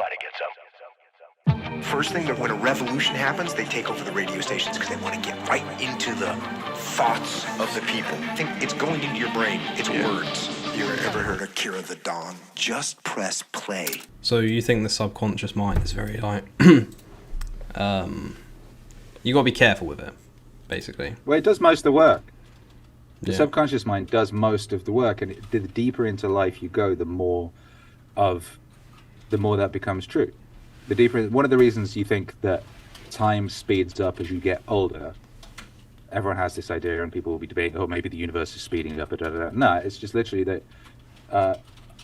somebody gets up. First thing, that when a revolution happens, they take over the radio stations because they want to get right into the thoughts of the people. Think it's going into your brain. It's words. You ever heard Akira The Don? Just press play. So you think the subconscious mind is very like, you gotta be careful with it, basically. Well, it does most of the work. The Yeah. subconscious mind does most of the work, and the deeper into life you go, the more that becomes true. The deeper, one of the reasons you think that time speeds up as you get older, everyone has this idea, and people will be debating, oh, maybe the universe is speeding up. No, it's just literally that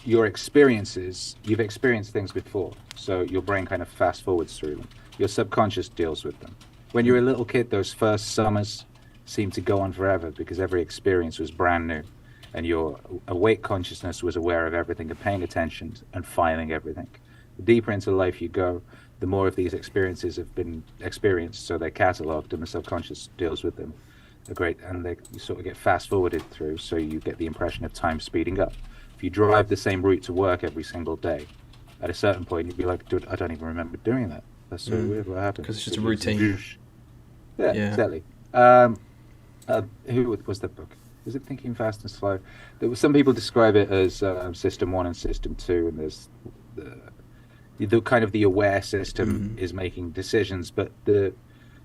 your experiences, you've experienced things before, so your brain kind of fast forwards through them. Your subconscious deals with them. When you're a little kid, those first summers seem to go on forever because every experience was brand new, and your awake consciousness was aware of everything and paying attention and filing everything. The deeper into life you go, the more of these experiences have been experienced, so they're cataloged, and the subconscious deals with them. You sort of get fast forwarded through, so you get the impression of time speeding up. If you drive the same route to work every single day, at a certain point you'd be like, dude, I don't even remember doing that. That's so weird. What happened? Because it's just a routine. Yeah, exactly. Who was the book? Was it Thinking Fast and Slow? There was, some people describe it as System 1 and System 2, and there's the kind of the aware system is making decisions, but the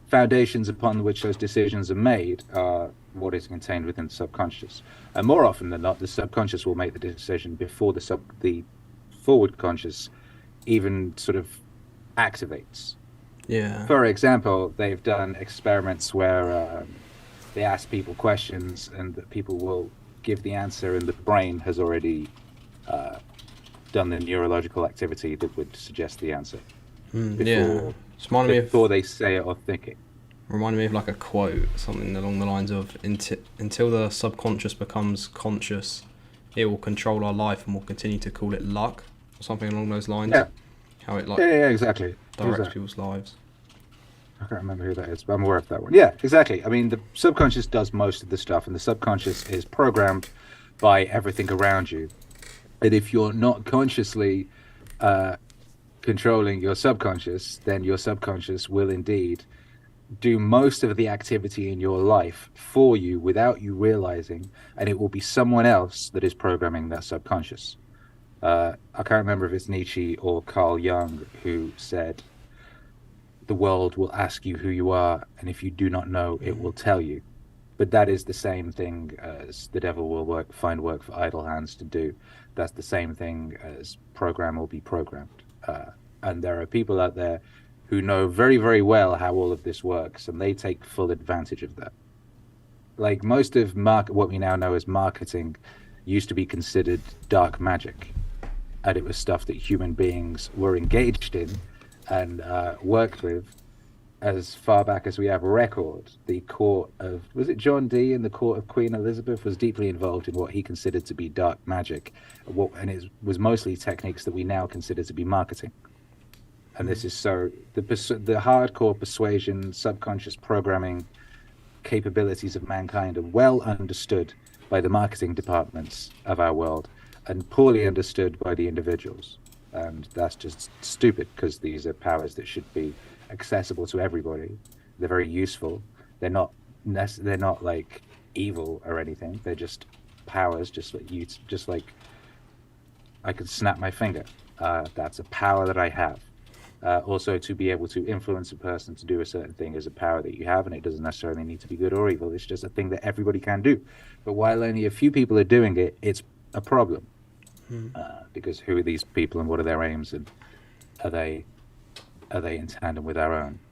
foundations upon which those decisions are made are what is contained within the subconscious. And more often than not, the subconscious will make the decision before the forward conscious even sort of activates. Yeah. For example, they've done experiments where they ask people questions, and that people will give the answer, and the brain has already done the neurological activity that would suggest the answer before they say it or think it. Reminded me of like a quote, something along the lines of, until the subconscious becomes conscious, it will control our life, and we'll continue to call it luck, or something along those lines. Yeah. How it Exactly. directs people's lives. I can't remember who that is, but I'm aware of that one. Yeah, exactly. I mean, the subconscious does most of the stuff, and the subconscious is programmed by everything around you. And if you're not consciously controlling your subconscious, then your subconscious will indeed do most of the activity in your life for you without you realizing, and it will be someone else that is programming that subconscious. I can't remember if it's Nietzsche or Carl Jung who said, the world will ask you who you are, and if you do not know, it will tell you. But that is the same thing as the devil will find work for idle hands to do. That's the same thing as program will be programmed. And there are people out there who know very, very well how all of this works, and they take full advantage of that. Like most of what we now know as marketing used to be considered dark magic, and it was stuff that human beings were engaged in and worked with as far back as we have a record. The court of, was it John Dee in the court of Queen Elizabeth, was deeply involved in what he considered to be dark magic, and it was mostly techniques that we now consider to be marketing. And this is so, the hardcore persuasion, subconscious programming capabilities of mankind are well understood by the marketing departments of our world and poorly understood by the individuals. And that's just stupid, because these are powers that should be accessible to everybody. They're very useful. They're not like evil or anything. They're just powers, just like I could snap my finger. That's a power that I have. Also, to be able to influence a person to do a certain thing is a power that you have, and it doesn't necessarily need to be good or evil. It's just a thing that everybody can do. But while only a few people are doing it, it's a problem. Because who are these people, and what are their aims, and are they in tandem with our own?